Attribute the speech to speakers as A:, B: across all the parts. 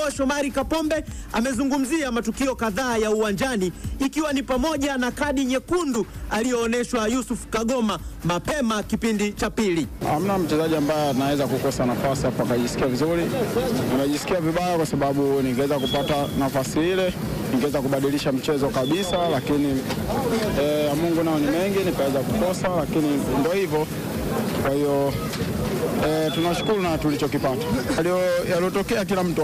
A: Tembo Shomari Kapombe amezungumzia matukio kadhaa ya uwanjani ikiwa ni pamoja na kadi nyekundu aliyoonyeshwa Yusuf Kagoma mapema kipindi cha pili.
B: Hamna mchezaji ambaye anaweza kukosa nafasi hapa akajisikia vizuri. Najisikia vibaya kwa sababu ningeweza kupata nafasi ile, ningeweza kubadilisha mchezo kabisa, lakini Mungu nao ni mengi, nikaweza kukosa, lakini ndio hivyo. Kwa hiyo tunashukuru na tulichokipata. Yaliyotokea kila mtu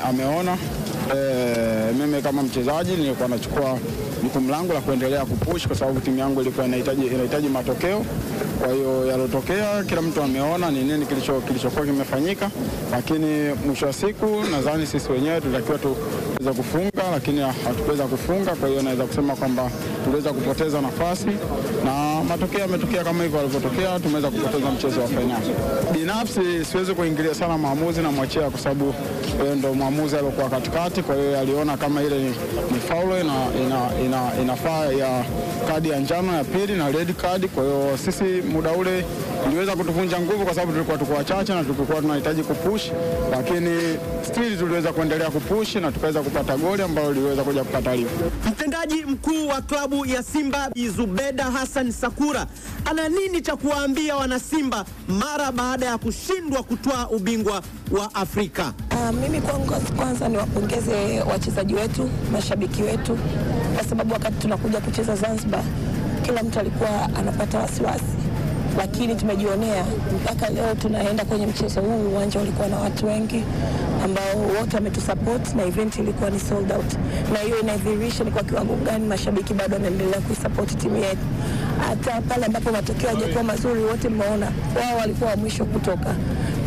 B: ameona. Mimi kama mchezaji nilikuwa nachukua jukumu langu la kuendelea kupush kwa sababu timu yangu ilikuwa inahitaji matokeo. Kwa hiyo yalotokea kila mtu ameona ni nini kilichokuwa kimefanyika, lakini mwisho wa siku nadhani sisi wenyewe tulitakiwa tuweza kufunga, lakini hatukuweza kufunga. Kwa hiyo naweza kusema kwamba tuliweza kupoteza nafasi na matokeo yametokea kama hivyo yalivyotokea, tumeweza kupoteza mchezo wa fainali. Binafsi siwezi kuingilia sana maamuzi na mwachia kwa sababu ndio maamuzi aliokuwa katikati. Kwa hiyo aliona kama ile ni foul inafaa ya kadi ya njano ya pili na red card. Kwa hiyo sisi muda ule iliweza kutuvunja nguvu kwa sababu tulikuwa tuko wachache na tulikuwa tunahitaji kupush, lakini still tuliweza kuendelea kupush na tukaweza kupata goli ambalo liweza kuja kukataliwa.
A: Mtendaji mkuu wa klabu ya Simba Zubeda Hassan Sakura ana nini cha kuwaambia wana Simba mara baada ya kushindwa kutoa ubingwa wa Afrika?
C: Mimi kwanza niwapongeze wachezaji wetu, mashabiki wetu, kwa sababu wakati tunakuja kucheza Zanzibar kila mtu alikuwa anapata wasiwasi, lakini tumejionea mpaka leo tunaenda kwenye mchezo huu, uwanja ulikuwa na watu wengi ambao wote wametusupport na event ilikuwa ni sold out, na hiyo inadhihirisha ni kwa kiwango gani mashabiki bado wanaendelea kuisupport timu yetu. Hata pale ambapo matokeo hayajakuwa mazuri, wote mmeona wao walikuwa wa mwisho kutoka,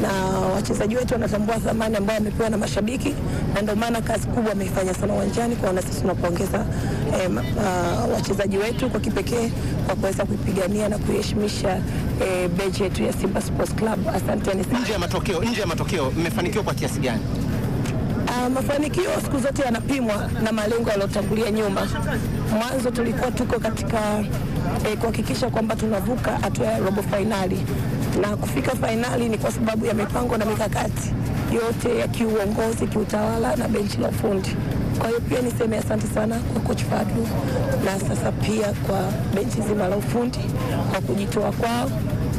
C: na wachezaji wetu wanatambua thamani ambayo wamepewa na mashabiki, na ndio maana kazi kubwa wameifanya sana uwanjani. Kwa sisi tunapongeza wachezaji wetu kwa kipekee kwa kuweza kuipigania na kuheshimisha beji yetu ya Simba Sports Club. Asanteni sana.
A: Nje ya matokeo mmefanikiwa kwa kiasi gani?
C: Mafanikio siku zote yanapimwa na malengo yaliyotangulia nyuma. Mwanzo tulikuwa tuko katika kuhakikisha kwamba tunavuka hatua ya robo finali, na kufika finali ni kwa sababu ya mipango na mikakati yote ya kiuongozi, kiutawala na benchi la ufundi. Kwa hiyo pia niseme asante sana kwa coach Fadlu na sasa pia kwa benchi zima la ufundi kwa kujitoa kwao,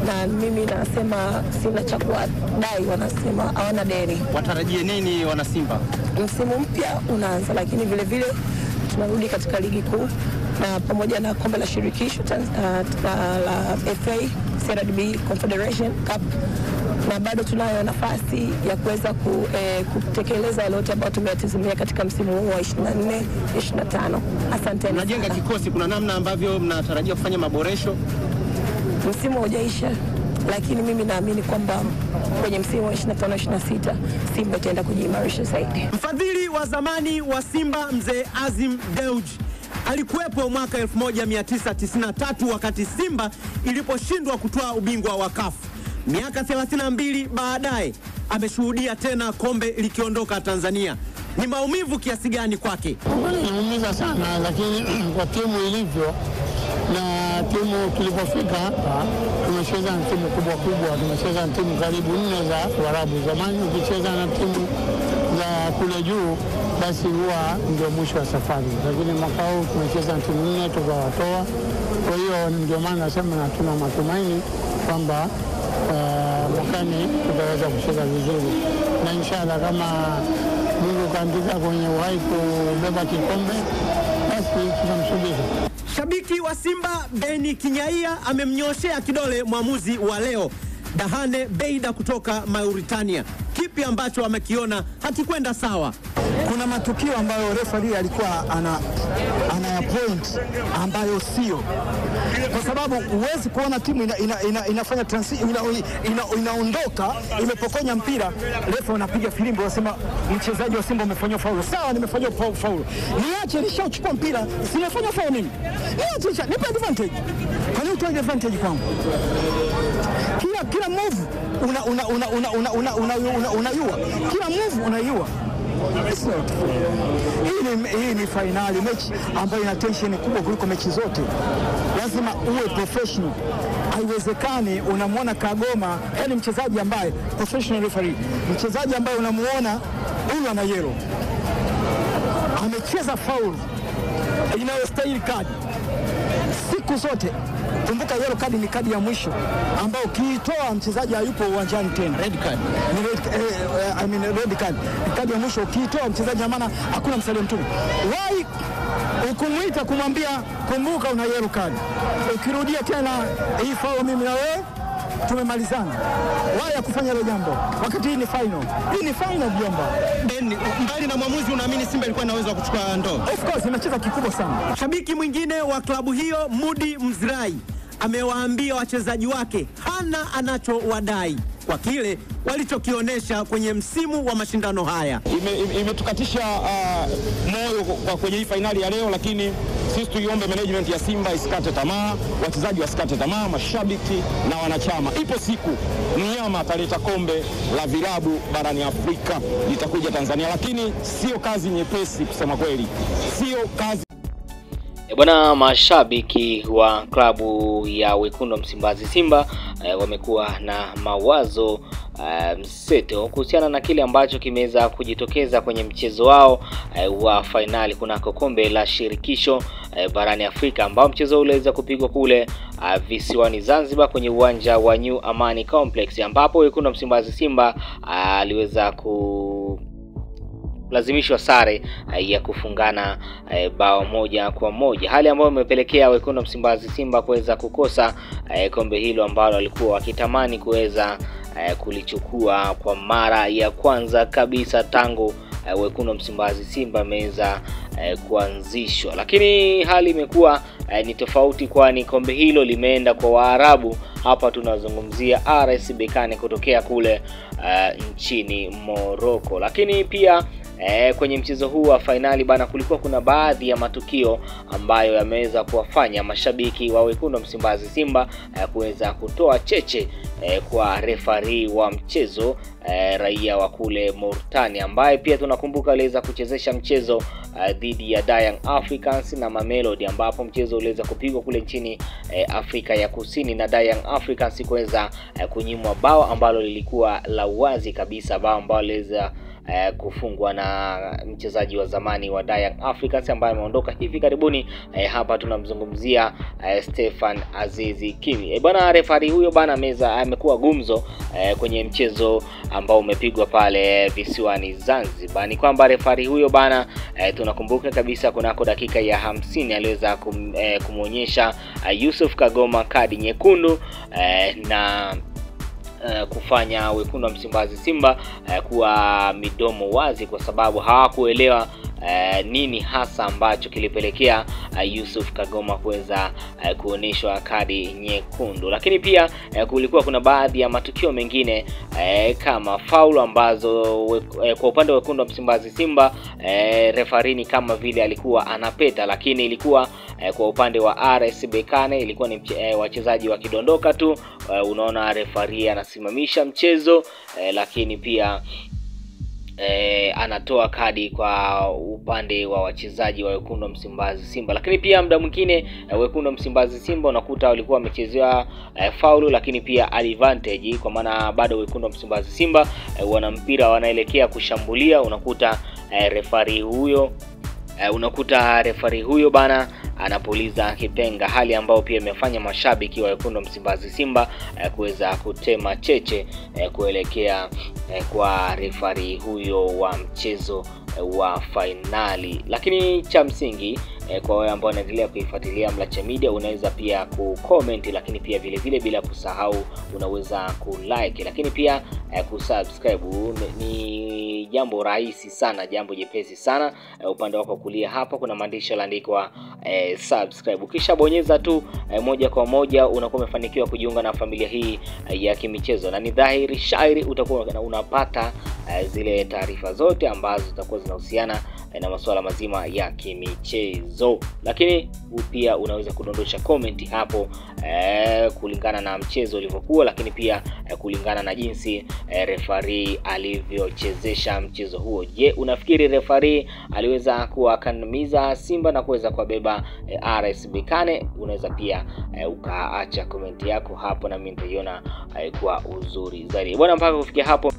C: na mimi nasema sina cha kuwadai, wanasema hawana deni.
A: Watarajie nini wana Simba?
C: Msimu mpya unaanza, lakini vile vile tunarudi katika ligi kuu na pamoja na kombe la shirikisho la FA CRDB Confederation Cup, na bado tunayo nafasi ya kuweza kutekeleza yale yote ambayo tumeyatazamia katika msimu huu wa 24-25. Asante.
A: Mnajenga kikosi, kuna namna ambavyo mnatarajia kufanya maboresho?
C: Msimu hujaisha, lakini mimi naamini kwamba kwenye msimu wa 25-26 Simba itaenda kujiimarisha zaidi.
A: Mfadhili wa zamani wa Simba Mzee Azim Dewji alikuwepo mwaka 1993 wakati Simba iliposhindwa kutoa ubingwa wa CAF. Miaka 32 baadaye ameshuhudia tena kombe likiondoka Tanzania. Ni maumivu kiasi gani kwake?
D: Inaumiza sana, lakini kwa timu ilivyo na timu tulipofika hapa, tumecheza na timu kubwa, tumecheza na timu karibu 4 za Waarabu. Zamani ukicheza na timu za kule juu basi huwa ndio mwisho wa safari, lakini mwaka huu tumecheza na timu 4 tukawatoa. Kwa hiyo ndio maana nasema na tuna matumaini kwamba mwakani tutaweza kucheza vizuri, na inshallah kama Mungu kaandika kwenye uhai kubeba kikombe basi tunamsubiri.
A: Shabiki wa Simba Beni Kinyaia amemnyoshea kidole mwamuzi wa leo Dahane Beida kutoka Mauritania. Kipi ambacho amekiona hakikwenda sawa?
E: Kuna matukio ambayo referee alikuwa ana point ambayo sio, kwa sababu huwezi kuona timu inafanya inaondoka imepokonya mpira, refa anapiga filimbi anasema mchezaji wa Simba amefanywa faulu. Sawa, nimefanywa faulu, niache nishachukua mpira, simefanya faulu mimi, niache nipe advantage. Kwa nini utoe advantage kwangu? Kila move unayua, kila move unayua. Hii ni finali, mechi ambayo ina tension kubwa kuliko mechi zote. Lazima uwe professional. Haiwezekani unamwona Kagoma, yani mchezaji ambaye professional referee, mchezaji ambaye unamuona huyu ana yellow, amecheza foul inayostahili kadi siku zote. Kumbuka yellow kadi ni kadi ya mwisho ambao ukiitoa mchezaji hayupo uwanjani tena.
A: Red card.
E: Ni red card. Kadi ya mwisho ukiitoa mchezaji maana hakuna msalia mtume. Why ukumuita kumwambia kumbuka una yellow card. Ukirudia tena hii foul mimi na wewe tumemalizana. Why ya kufanya hilo jambo? Wakati hii ni final. Hii ni final jomba.
A: Mbali na mwamuzi, unaamini Simba ilikuwa inaweza kuchukua ndoo?
E: Of course imecheza kikubwa sana.
A: Shabiki mwingine wa klabu hiyo Mudi Mzirai amewaambia wachezaji wake hana anachowadai kwa kile walichokionyesha kwenye msimu wa mashindano haya.
B: Imetukatisha moyo kwa kwenye hii fainali ya leo, lakini sisi tuiombe management ya Simba isikate tamaa, wachezaji wasikate tamaa, mashabiki na wanachama. Ipo siku mnyama ataleta kombe la vilabu barani Afrika litakuja Tanzania, lakini sio kazi nyepesi kusema kweli. Sio kazi.
F: Bwana, mashabiki wa klabu ya Wekundu Msimbazi Simba wamekuwa na mawazo mseto kuhusiana na kile ambacho kimeweza kujitokeza kwenye mchezo wao wa fainali kunako kombe la shirikisho barani Afrika, ambao mchezo uliweza kupigwa kule visiwani Zanzibar kwenye uwanja wa New Amani Complex, ambapo Wekundu Msimbazi Simba aliweza lazimishwa sare ya kufungana bao 1-1, hali ambayo imepelekea Wekundu Msimbazi Simba kuweza kukosa kombe hilo ambalo walikuwa wakitamani kuweza kulichukua kwa mara ya kwanza kabisa tangu Wekundu Msimbazi Simba ameweza kuanzishwa. Lakini hali imekuwa ni tofauti, kwani kombe hilo limeenda kwa Waarabu. Hapa tunazungumzia RS Berkane kutokea kule nchini Morocco. Lakini pia kwenye mchezo huu wa finali bana, kulikuwa kuna baadhi ya matukio ambayo yameweza kuwafanya mashabiki wa Wekundu Msimbazi Simba kuweza kutoa cheche kwa referee wa mchezo, raia wa kule Mauritania, ambaye pia tunakumbuka aliweza kuchezesha mchezo dhidi ya Young Africans na Mamelodi, ambapo mchezo uliweza kupigwa kule nchini Afrika ya Kusini na Young Africans kuweza kunyimwa bao ambalo lilikuwa la wazi kabisa, bao ambalo liweza kufungwa na mchezaji wa zamani wa Young Africans ambaye ameondoka hivi karibuni. Hapa tunamzungumzia Stefan Azizi Kimi. Bwana, referee huyo bana amekuwa gumzo kwenye mchezo ambao umepigwa pale visiwani Zanzibar. Ni kwamba referee huyo bana tunakumbuka kabisa kunako dakika ya 50 aliweza kumuonyesha Yusuf Kagoma kadi nyekundu na kufanya Wekundu Msimbazi Simba kuwa midomo wazi, kwa sababu hawakuelewa nini hasa ambacho kilipelekea Yusuf Kagoma kuweza kuoneshwa kadi nyekundu. Lakini pia kulikuwa kuna baadhi ya matukio mengine kama faulu ambazo kwa upande wa Wekundu Msimbazi Simba refarini kama vile alikuwa anapeta, lakini ilikuwa kwa upande wa RS Berkane ilikuwa ni wachezaji wakidondoka tu, unaona refarii anasimamisha mchezo, lakini pia anatoa kadi kwa upande wa wachezaji wa Wekundu Msimbazi Simba. Lakini pia muda mwingine Wekundu Msimbazi Simba unakuta walikuwa wamechezea faulu, lakini pia advantage, kwa maana bado Wekundu Msimbazi Simba wana mpira wanaelekea kushambulia, unakuta referee huyo bana anapuliza kipenga, hali ambayo pia imefanya mashabiki wa Wekundu Msimbazi Simba kuweza kutema cheche kuelekea kwa referee huyo wa mchezo wa finali. Lakini cha msingi kwa wale ambao wanaendelea kuifuatilia Mlacha Media, unaweza pia kucomment, lakini pia vile vile bila kusahau unaweza kulike, lakini pia kusubscribe. Ni jambo rahisi sana, jambo jepesi sana. Upande wako kulia hapa kuna maandishi yaliyoandikwa subscribe. Kisha bonyeza tu moja kwa moja unakuwa umefanikiwa kujiunga na familia hii ya kimichezo, na ni dhahiri shairi utakuwa unapata zile taarifa zote ambazo zitakuwa zinahusiana na masuala mazima ya kimichezo. Lakini pia unaweza kudondosha comment hapo kulingana na mchezo ulivyokuwa, lakini pia kulingana na jinsi referee alivyochezesha mchezo huo. Je, unafikiri referee aliweza kuwakandamiza Simba na kuweza kuwabeba RS Berkane? Unaweza pia ukaacha comment yako hapo na mimi nitaiona kwa uzuri zaidi. Bwana, mpaka kufikia hapo